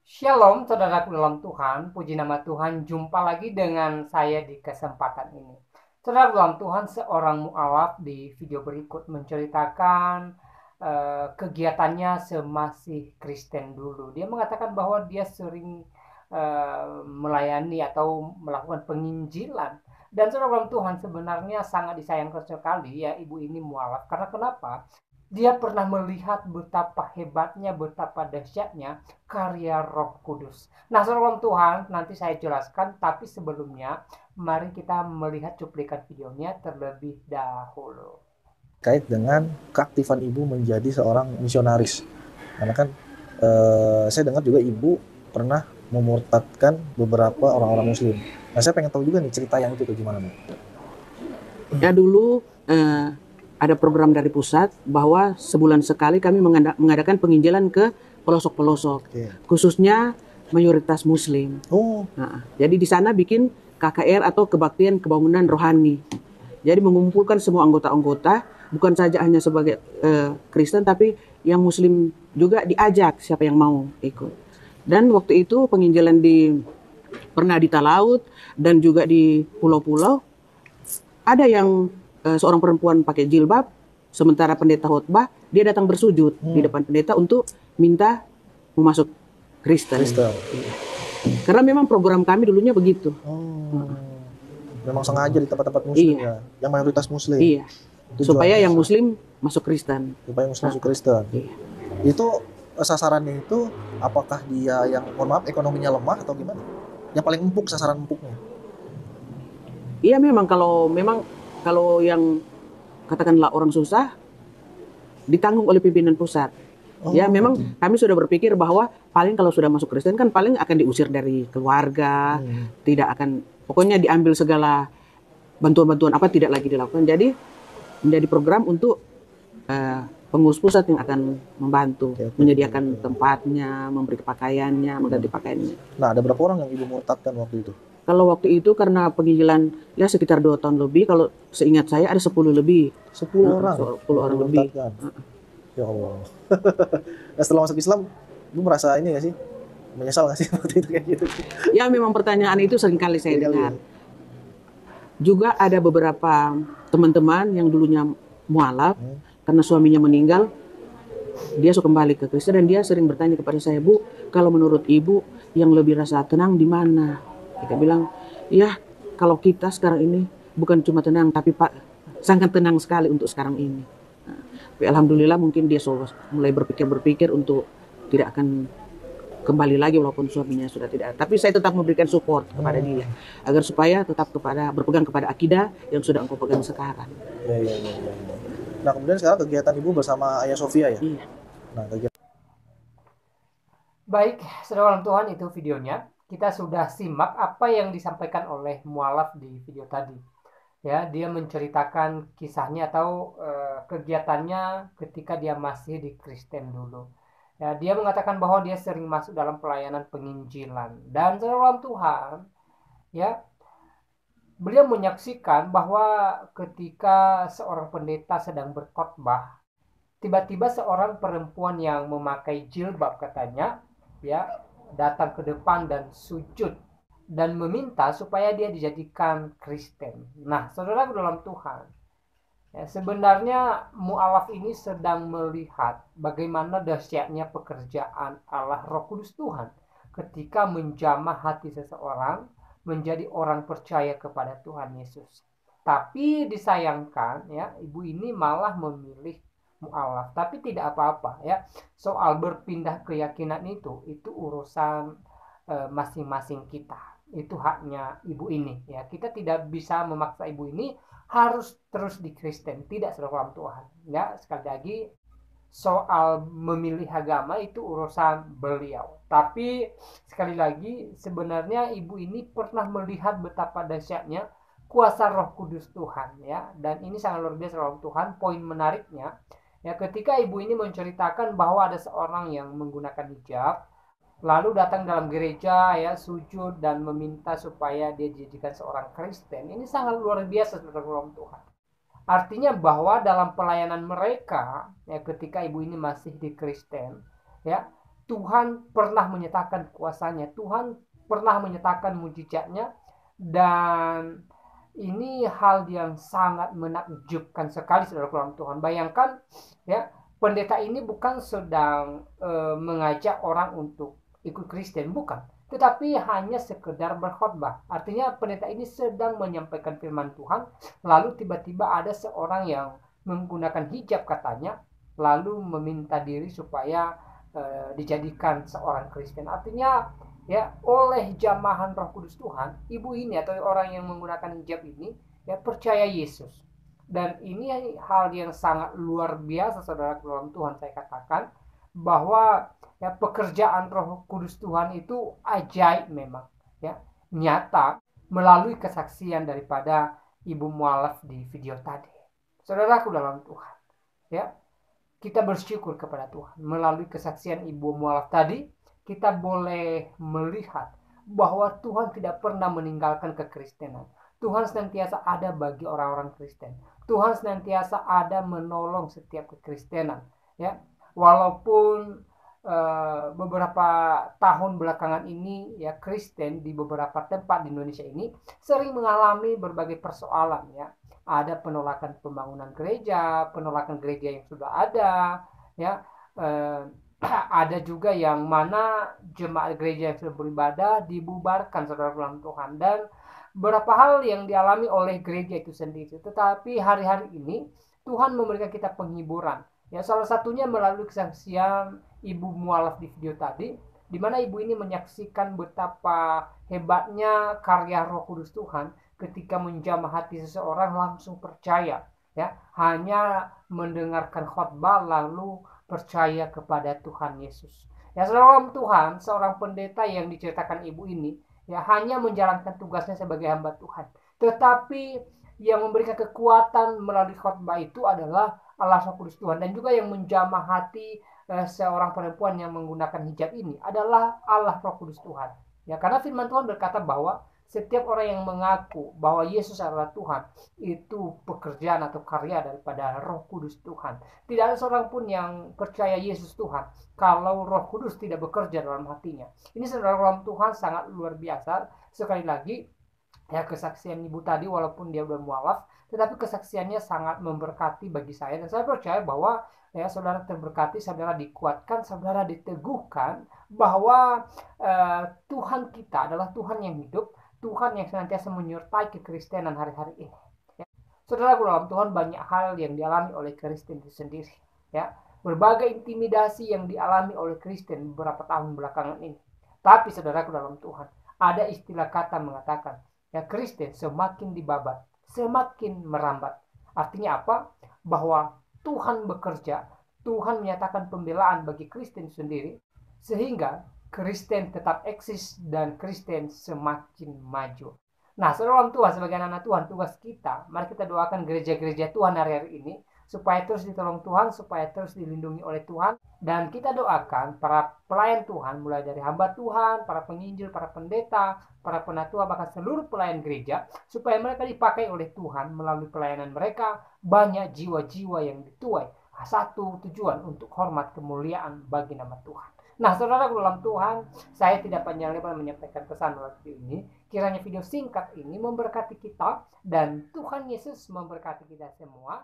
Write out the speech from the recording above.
Shalom, saudaraku dalam Tuhan. Puji nama Tuhan. Jumpa lagi dengan saya di kesempatan ini. Saudara dalam Tuhan, seorang mualaf di video berikut menceritakan kegiatannya semasih Kristen dulu. Dia mengatakan bahwa dia sering melayani atau melakukan penginjilan. Dan saudara dalam Tuhan, sebenarnya sangat disayangkan sekali ya ibu ini mualaf. Karena kenapa? Dia pernah melihat betapa hebatnya, betapa dahsyatnya karya Roh Kudus. Nah, saudara Tuhan, nanti saya jelaskan, tapi sebelumnya mari kita melihat cuplikan videonya terlebih dahulu. Kait dengan keaktifan ibu menjadi seorang misionaris, karena kan saya dengar juga ibu pernah memurtadkan beberapa orang-orang muslim. Nah, saya pengen tahu juga nih cerita yang itu tuh gimana nih? Ya dulu ada program dari pusat bahwa sebulan sekali kami mengadakan penginjilan ke pelosok-pelosok, khususnya mayoritas Muslim. Nah, jadi di sana bikin KKR atau kebaktian kebangunan rohani. Jadi mengumpulkan semua anggota-anggota, bukan saja hanya sebagai Kristen, tapi yang Muslim juga diajak siapa yang mau ikut. Dan waktu itu penginjilan pernah di Talaut dan juga di pulau-pulau. Ada yang seorang perempuan pakai jilbab, sementara pendeta khotbah, dia datang bersujud di depan pendeta untuk minta masuk Kristen. Karena memang program kami dulunya begitu. Memang sengaja di tempat-tempat Muslim ya, yang mayoritas Muslim. Iya. Supaya yang Muslim masuk Kristen. Supaya Muslim masuk Kristen. Iya. Itu sasarannya itu apakah dia yang, mohon maaf, ekonominya lemah atau gimana? Yang paling empuk, sasaran empuknya? Iya, memang kalau yang katakanlah orang susah ditanggung oleh pimpinan pusat. Ya memang kami sudah berpikir bahwa paling kalau sudah masuk Kristen kan paling akan diusir dari keluarga, tidak akan, pokoknya diambil segala bantuan-bantuan apa tidak lagi dilakukan. Jadi menjadi program untuk pengurus pusat yang akan membantu menyediakan tempatnya, memberi pakaiannya, mengganti pakaiannya. Nah, ada berapa orang yang ibu murtadkan waktu itu? Kalau waktu itu karena penginjilan ya sekitar 2 tahun lebih, kalau seingat saya ada 10 lebih. 10 orang? 10 orang lebih. Ya Allah. Nah, setelah masuk Islam, ibu merasa ini gak sih? Menyesal gak sih waktu itu kayak gitu? Ya memang pertanyaan itu seringkali saya dengar. Juga ada beberapa teman-teman yang dulunya mualaf, karena suaminya meninggal, dia suka kembali ke Kristen dan dia sering bertanya kepada saya, Bu, kalau menurut ibu yang lebih rasa tenang di mana? Kita bilang, ya kalau kita sekarang ini bukan cuma tenang, tapi sangat tenang sekali untuk sekarang ini. Nah, tapi alhamdulillah mungkin dia mulai berpikir untuk tidak akan kembali lagi walaupun suaminya sudah tidak. Tapi saya tetap memberikan support kepada dia agar supaya tetap berpegang kepada akidah yang sudah engkau pegang sekarang. Ya. Nah, kemudian sekarang kegiatan ibu bersama Ayah Sofia ya? Iya. Nah, kegiatan. Baik, saudara Tuhan, itu videonya. Kita sudah simak apa yang disampaikan oleh mualaf di video tadi. Ya, dia menceritakan kisahnya atau kegiatannya ketika dia masih di Kristen dulu. Ya, dia mengatakan bahwa dia sering masuk dalam pelayanan penginjilan dan saudara Tuhan, ya, beliau menyaksikan bahwa ketika seorang pendeta sedang berkhotbah, tiba-tiba seorang perempuan yang memakai jilbab katanya, ya, datang ke depan dan sujud dan meminta supaya dia dijadikan Kristen. Nah, saudara dalam Tuhan, ya, sebenarnya mualaf ini sedang melihat bagaimana dahsyatnya pekerjaan Allah Roh Kudus Tuhan ketika menjamah hati seseorang menjadi orang percaya kepada Tuhan Yesus. Tapi disayangkan ya, ibu ini malah memilih mualaf. Tapi tidak apa-apa ya. Soal berpindah keyakinan itu urusan masing-masing kita. Itu haknya ibu ini ya. Kita tidak bisa memaksa ibu ini harus terus di Kristen, tidak, saudara Tuhan. Ya, sekali lagi soal memilih agama itu urusan beliau. Tapi sekali lagi sebenarnya ibu ini pernah melihat betapa dahsyatnya kuasa Roh Kudus Tuhan ya, dan ini sangat luar biasa Roh Tuhan. Poin menariknya ya, ketika ibu ini menceritakan bahwa ada seorang yang menggunakan hijab lalu datang dalam gereja ya, sujud dan meminta supaya dia dijadikan seorang Kristen. Ini sangat luar biasa saudara Tuhan. Artinya bahwa dalam pelayanan mereka ya, ketika ibu ini masih di Kristen ya, Tuhan pernah menyatakan kuasanya, Tuhan pernah menyatakan mujizatnya, dan ini hal yang sangat menakjubkan sekali, saudara dalam Tuhan. Bayangkan ya, pendeta ini bukan sedang mengajak orang untuk ikut Kristen, bukan, tetapi hanya sekedar berkhotbah. Artinya pendeta ini sedang menyampaikan firman Tuhan, lalu tiba-tiba ada seorang yang menggunakan hijab katanya, lalu meminta diri supaya dijadikan seorang Kristen. Artinya ya, oleh jamahan Roh Kudus Tuhan, ibu ini atau orang yang menggunakan hijab ini ya percaya Yesus. Dan ini hal yang sangat luar biasa, saudara dalam Tuhan. Saya katakan bahwa ya, pekerjaan Roh Kudus Tuhan itu ajaib memang, ya, nyata melalui kesaksian daripada ibu mualaf di video tadi. Saudaraku dalam Tuhan, ya, kita bersyukur kepada Tuhan melalui kesaksian ibu mualaf tadi. Kita boleh melihat bahwa Tuhan tidak pernah meninggalkan kekristenan. Tuhan senantiasa ada bagi orang-orang Kristen. Tuhan senantiasa ada menolong setiap kekristenan. Ya, walaupun beberapa tahun belakangan ini ya, Kristen di beberapa tempat di Indonesia ini sering mengalami berbagai persoalan. Ya, ada penolakan pembangunan gereja, penolakan gereja yang sudah ada. Ya. Ada juga yang mana jemaat gereja yang sudah beribadah dibubarkan, saudara dalam Tuhan, dan beberapa hal yang dialami oleh gereja itu sendiri. Tetapi hari-hari ini Tuhan memberikan kita penghiburan. Ya, salah satunya melalui kesaksian ibu mualaf di video tadi, di mana ibu ini menyaksikan betapa hebatnya karya Roh Kudus Tuhan ketika menjamah hati seseorang langsung percaya. Ya, hanya mendengarkan khotbah lalu percaya kepada Tuhan Yesus. Ya, saudara Tuhan, seorang pendeta yang diceritakan ibu ini ya hanya menjalankan tugasnya sebagai hamba Tuhan. Tetapi yang memberikan kekuatan melalui khotbah itu adalah Allah Roh Kudus Tuhan, dan juga yang menjamah hati seorang perempuan yang menggunakan hijab ini adalah Allah Roh Kudus Tuhan. Ya, karena firman Tuhan berkata bahwa setiap orang yang mengaku bahwa Yesus adalah Tuhan, itu pekerjaan atau karya daripada Roh Kudus Tuhan. Tidak ada seorang pun yang percaya Yesus Tuhan kalau Roh Kudus tidak bekerja dalam hatinya. Ini, saudara dalam Tuhan, sangat luar biasa. Sekali lagi, ya, kesaksian ibu tadi walaupun dia udah mualaf, tetapi kesaksiannya sangat memberkati bagi saya, dan saya percaya bahwa ya, saudara terberkati, saudara dikuatkan, saudara diteguhkan bahwa Tuhan kita adalah Tuhan yang hidup, Tuhan yang senantiasa menyertai kekristenan hari-hari ini. Ya. Saudara dalam Tuhan, banyak hal yang dialami oleh Kristen itu sendiri. Ya, berbagai intimidasi yang dialami oleh Kristen beberapa tahun belakangan ini. Tapi saudaraku dalam Tuhan, ada istilah kata mengatakan, ya, Kristen semakin dibabat, semakin merambat. Artinya apa? Bahwa Tuhan bekerja, Tuhan menyatakan pembelaan bagi Kristen sendiri, sehingga Kristen tetap eksis dan Kristen semakin maju. Nah, saudara Tuhan, sebagai anak Tuhan, tugas kita, mari kita doakan gereja-gereja Tuhan hari-hari ini supaya terus ditolong Tuhan, supaya terus dilindungi oleh Tuhan. Dan kita doakan para pelayan Tuhan, mulai dari hamba Tuhan, para penginjil, para pendeta, para penatua, bahkan seluruh pelayan gereja, supaya mereka dipakai oleh Tuhan melalui pelayanan mereka. Banyak jiwa-jiwa yang dituai, satu tujuan, untuk hormat kemuliaan bagi nama Tuhan. Nah, saudara dalam Tuhan, saya tidak panjang lebar menyampaikan pesan melalui video ini. Kiranya video singkat ini memberkati kita, dan Tuhan Yesus memberkati kita semua.